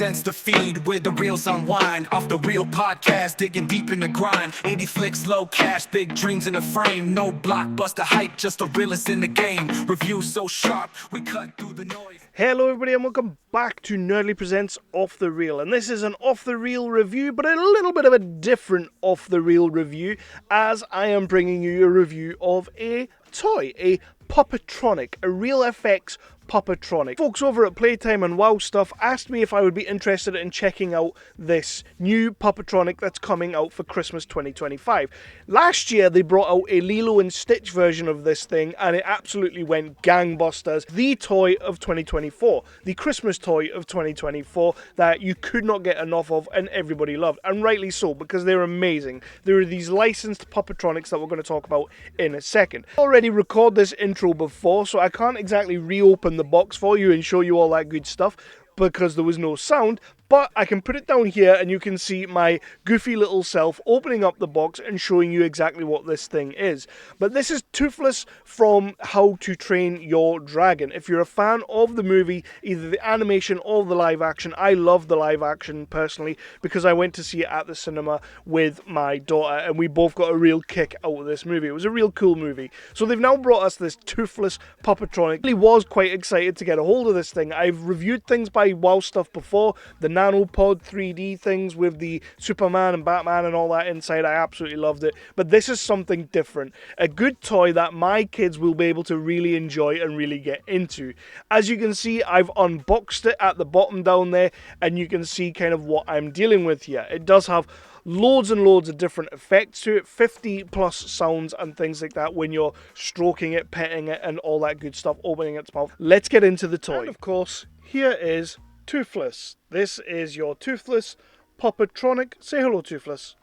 presents the feed where the reels unwind. Off the Real podcast, digging deep in the grind. 80 flicks, low cash, big dreams in the frame. No blockbuster hype, just the realest in the game. Reviews so sharp, we cut through the noise. Hello everybody and welcome back to Nerdly Presents Off the Reel. And this is an Off the Reel review, but a little bit of a different Off the Reel review, as I am bringing you a review of a toy, a Puppetronic, a RealFX Puppetronic. Folks over at Playtime and Wow Stuff asked me if I would be interested in checking out this new Puppetronic that's coming out for Christmas 2025. Last year they brought out a Lilo and Stitch version of this thing and it absolutely went gangbusters. The toy of 2024, the Christmas toy of 2024 that you could not get enough of and everybody loved, and rightly so, because they're amazing. There are these licensed Puppetronics that we're going to talk about in a second. I already recorded this intro before, so I can't exactly reopen the box for you and show you all that good stuff because there was no sound, but I can put it down here and you can see my goofy little self opening up the box and showing you exactly what this thing is. But this is Toothless from How to Train Your Dragon. If you're a fan of the movie, either the animation or the live action, I love the live action personally because I went to see it at the cinema with my daughter and we both got a real kick out of this movie. It was a real cool movie. So they've now brought us this Toothless Puppetronic. I really was quite excited to get a hold of this thing. I've reviewed things by Wow Stuff before, the Nanopod 3D things with the Superman and Batman and all that inside. I absolutely loved it. But this is something different. A good toy that my kids will be able to really enjoy and really get into. As you can see, I've unboxed it at the bottom down there and you can see kind of what I'm dealing with here. It does have loads and loads of different effects to it, 50 plus sounds and things like that when you're stroking it, petting it and all that good stuff, opening its mouth. Let's get into the toy. And of course, here is Toothless. This is your Toothless Puppetronic. Say hello, Toothless.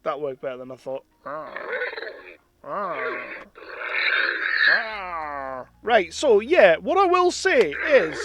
That worked better than I thought. Right, so yeah, what I will say is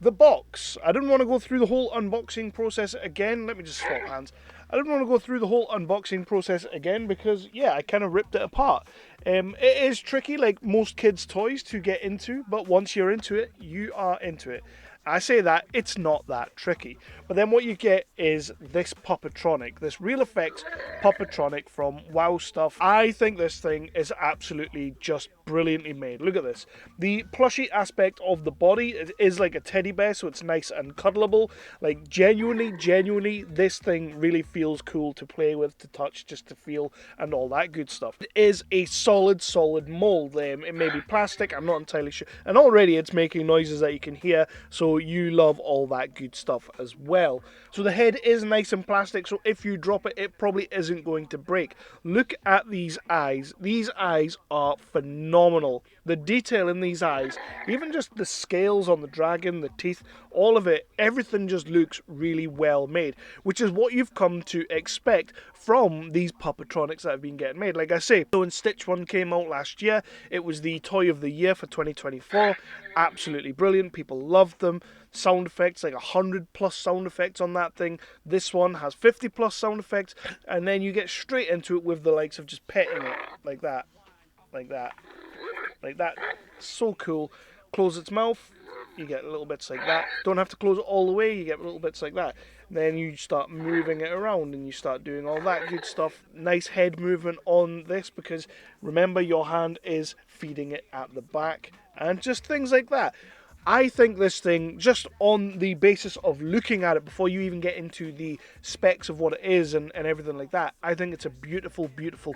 the box. I didn't want to go through the whole unboxing process again. Let me just swap hands. I didn't want to go through the whole unboxing process again because, yeah, I kind of ripped it apart. It is tricky, like most kids' toys, to get into, but once you're into it, you are into it. I say that, it's not that tricky. But then what you get is this Puppetronic, this RealFX Puppetronic from Wow Stuff. I think this thing is absolutely just brilliantly made. Look at this. The plushy aspect of the body is like a teddy bear, so it's nice and cuddleable. Like genuinely, this thing really feels cool to play with, to touch, just to feel, and all that good stuff. It is a solid mold. It may be plastic, I'm not entirely sure. And already it's making noises that you can hear, so you love all that good stuff as well. So the head is nice and plastic, so if you drop it, it probably isn't going to break. Look at these eyes. These eyes are phenomenal. The detail in these eyes, even just the scales on the dragon, the teeth, all of it, everything just looks really well made, which is what you've come to expect from these Puppetronics that have been getting made. Like I say, Lilo and Stitch one came out last year. It was the toy of the year for 2024. Absolutely brilliant. People loved them. Sound effects, like 100 plus sound effects on that thing. This one has 50 plus sound effects, and then you get straight into it with the likes of just petting it like that, like that, like that. So cool. Close its mouth, you get little bits like that. Don't have to close it all the way, you get little bits like that. Then you start moving it around and you start doing all that good stuff. Nice head movement on this because remember your hand is feeding it at the back and just things like that. I think this thing, just on the basis of looking at it before you even get into the specs of what it is and everything like that, I think it's a beautiful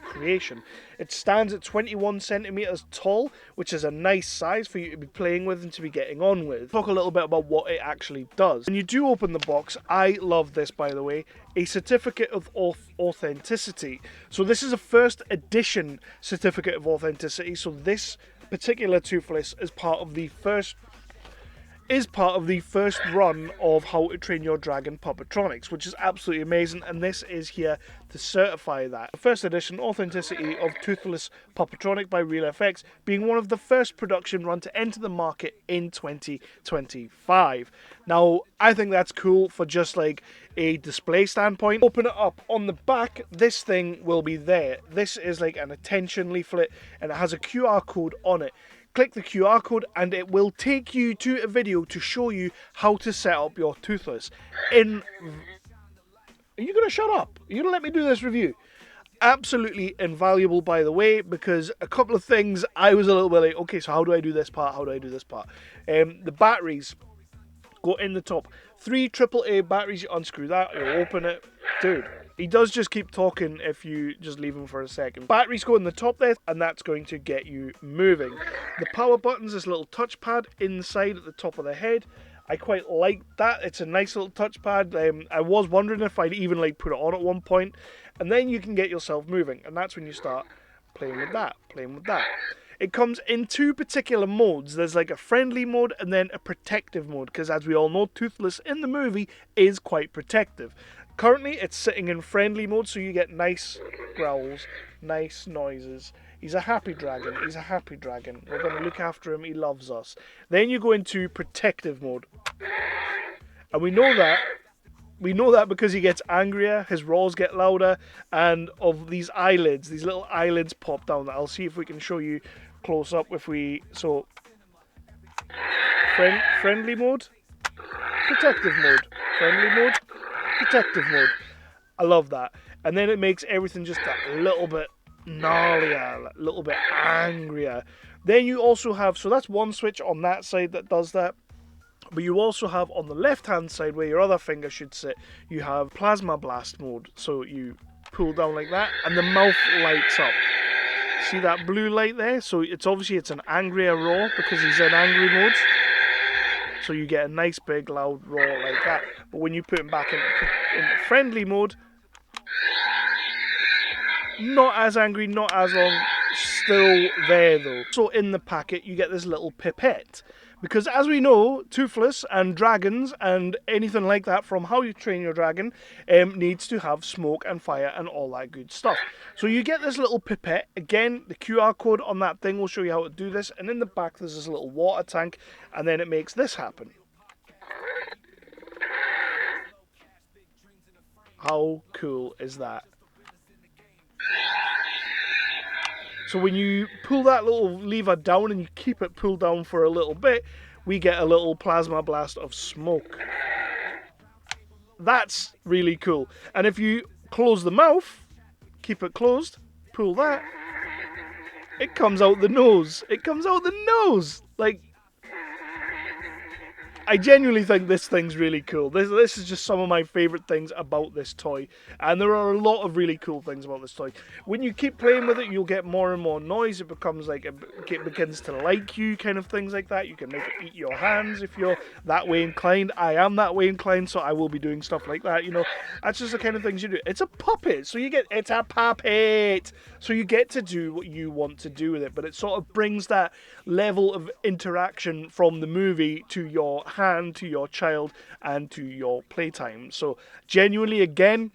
creation. It stands at 21 centimeters tall, which is a nice size for you to be playing with and to be getting on with. Talk a little bit about what it actually does. When you do open the box, I love this, by the way, a certificate of authenticity. So this is a first edition certificate of authenticity. So this particular Toothless is part of the first run of How to Train Your Dragon Puppetronics, which is absolutely amazing, and this is here to certify that. The first edition authenticity of Toothless Puppetronic by RealFX being one of the first production run to enter the market in 2025. Now, I think that's cool for just like a display standpoint. Open it up. On the back, this thing will be there. This is like an attention leaflet, and it has a QR code on it. click the QR code and it will take you to a video to show you how to set up your Toothless. Are you going to shut up? Are you going to let me do this review? Absolutely invaluable, by the way, because a couple of things I was a little bit like, okay, so how do I do this part? How do I do this part? The batteries go in the top. 3 AAA batteries, you unscrew that, you open it. Dude, he does just keep talking if you just leave him for a second. Batteries go in the top there, and that's going to get you moving. The power button's this little touchpad inside at the top of the head. I quite like that. It's a nice little touchpad. I was wondering if I'd even like put it on at one point. And then you can get yourself moving. And that's when you start playing with that, It comes in 2 particular modes. There's like a friendly mode and then a protective mode. Because as we all know, Toothless in the movie is quite protective. Currently, it's sitting in friendly mode, so you get nice growls, nice noises. He's a happy dragon. He's a happy dragon. We're going to look after him. He loves us. Then you go into protective mode. And we know that. We know that because he gets angrier, his roars get louder, and of these eyelids, these little eyelids pop down. I'll see if we can show you close up if we... So, friendly mode, protective mode, friendly mode, protective mode. I love that. And then it makes everything just a little bit gnarlier, a little bit angrier. Then you also have, so that's one switch on that side that does that. But you also have on the left hand side where your other finger should sit, you have plasma blast mode. So you pull down like that and the mouth lights up. See that blue light there? So it's obviously it's an angrier roar because he's in angry mode. So you get a nice big loud roar like that. But when you put him back into friendly mode, not as angry, not as long, still there though. So in the packet you get this little pipette. Because as we know, Toothless and dragons and anything like that from How You Train Your Dragon needs to have smoke and fire and all that good stuff. So you get this little pipette. Again, the QR code on that thing will show you how to do this. And in the back there's this little water tank and then it makes this happen. How cool is that? So when you pull that little lever down and you keep it pulled down for a little bit, we get a little plasma blast of smoke. That's really cool. And if you close the mouth, keep it closed, pull that, it comes out the nose. It comes out the nose! Like, I genuinely think this thing's really cool. This is just some of my favourite things about this toy. And there are a lot of really cool things about this toy. When you keep playing with it, you'll get more and more noise. It becomes like, it begins to like you, kind of things like that. You can make it eat your hands if you're that way inclined. I am that way inclined, so I will be doing stuff like that, you know. That's just the kind of things you do. It's a puppet, so it's a puppet. So you get to do what you want to do with it. But it sort of brings that level of interaction from the movie to your hand, to your child, and to your playtime. So genuinely, again,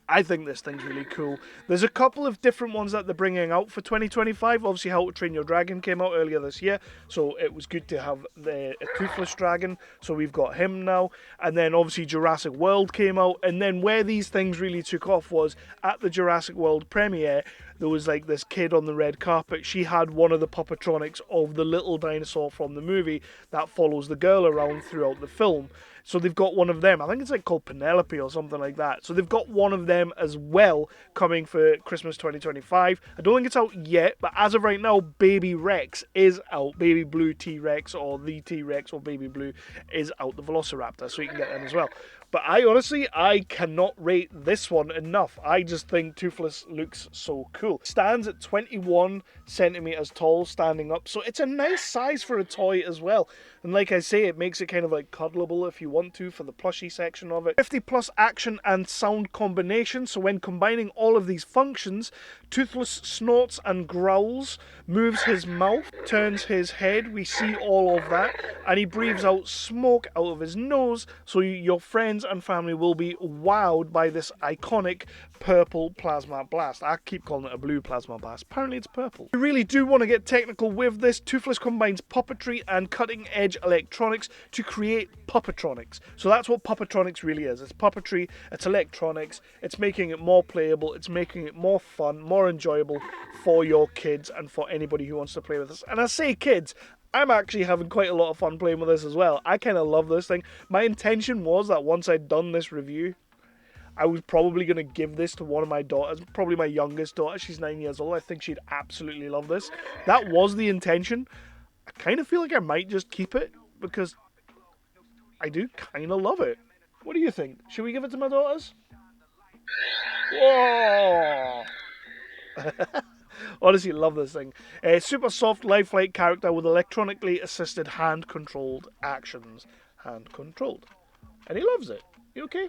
I think this thing's really cool. There's a couple of different ones that they're bringing out for 2025. Obviously, How to Train Your Dragon came out earlier this year, so it was good to have a Toothless Dragon, so we've got him now. And then obviously Jurassic World came out, and then where these things really took off was at the Jurassic World premiere. There was like this kid on the red carpet. She had one of the Puppetronics of the little dinosaur from the movie that follows the girl around throughout the film. So they've got one of them. I think it's like called Penelope or something like that. So they've got one of them as well coming for Christmas 2025. I don't think it's out yet, but as of right now, Baby Rex is out. Baby Blue T-Rex or the T-Rex or Baby Blue is out, the Velociraptor, so you can get them as well. But I cannot rate this one enough. I just think Toothless looks so cool. Stands at 21 centimeters tall, standing up. So it's a nice size for a toy as well. And like I say, it makes it kind of like cuddleable if you want to for the plushie section of it. 50 plus action and sound combination. So when combining all of these functions, Toothless snorts and growls, moves his mouth, turns his head. We see all of that. And he breathes out smoke out of his nose. So your friends and family will be wowed by this iconic purple plasma blast. I keep calling it a blue plasma blast. Apparently it's purple. If you really do want to get technical with this, Toothless combines puppetry and cutting-edge electronics to create Puppetronics. So that's what Puppetronics really is. It's puppetry, it's electronics, it's making it more playable, it's making it more fun, more more enjoyable for your kids and for anybody who wants to play with this. And I say kids, I'm actually having quite a lot of fun playing with this as well. I kind of love this thing. My intention was that once I'd done this review, I was probably going to give this to one of my daughters, probably my youngest daughter. She's 9 years old. I think she'd absolutely love this. That was the intention. I kind of feel like I might just keep it because I do kind of love it. What do you think? Should we give it to my daughters? Whoa! Honestly, love this thing. Super soft, lifelike character with electronically assisted hand-controlled actions. Hand-controlled. And he loves it. You okay?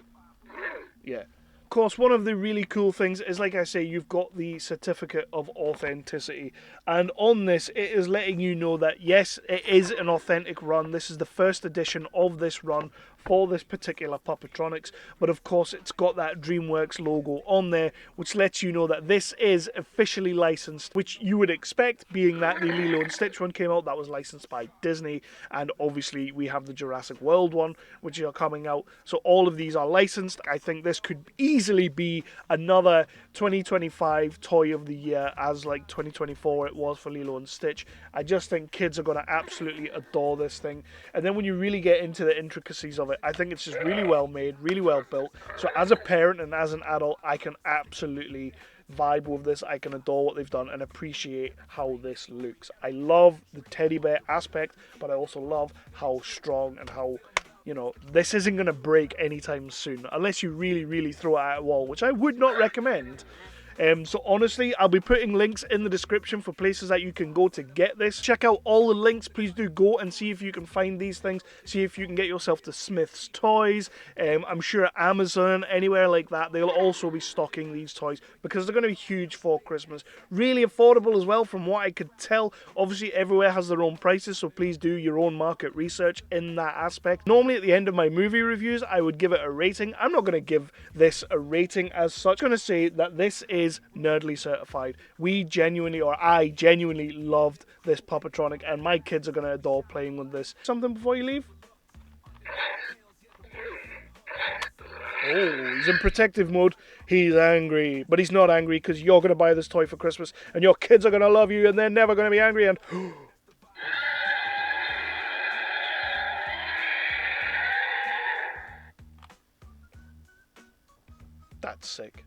Yeah. Of course, one of the really cool things is, like I say, you've got the certificate of authenticity. And on this, it is letting you know that, yes, it is an authentic run. This is the first edition of this run for this particular Puppetronics. But of course, it's got that Dreamworks logo on there, which lets you know that this is officially licensed, which you would expect, being that the Lilo and Stitch one came out. That was licensed by Disney. And obviously, we have the Jurassic World one, which are coming out. So all of these are licensed. I think this could easily be another 2025 Toy of the Year, as like 2024 it was for Lilo and Stitch. I just think kids are going to absolutely adore this thing. And then when you really get into the intricacies of it, I think it's just really well made, really well built. So as a parent and as an adult, I can absolutely vibe with this. I can adore what they've done and appreciate how this looks. I love the teddy bear aspect, but I also love how strong and how, you know, this isn't going to break anytime soon, unless you really, really throw it at a wall, which I would not recommend. So honestly, I'll be putting links in the description for places that you can go to get this. Check out all the links. Please do go and see if you can find these things. See if you can get yourself to Smith's Toys. I'm sure Amazon, anywhere like that, they'll also be stocking these toys because they're going to be huge for Christmas. Really affordable as well, from what I could tell. Obviously, everywhere has their own prices, so please do your own market research in that aspect. Normally, at the end of my movie reviews, I would give it a rating. I'm not going to give this a rating as such. I'm going to say that this is nerdly certified. I genuinely loved this Puppetronic, and my kids are going to adore playing with this. Something before you leave? Oh, he's in protective mode. He's angry, but he's not angry because you're going to buy this toy for Christmas, and your kids are going to love you, and they're never going to be angry, and that's sick.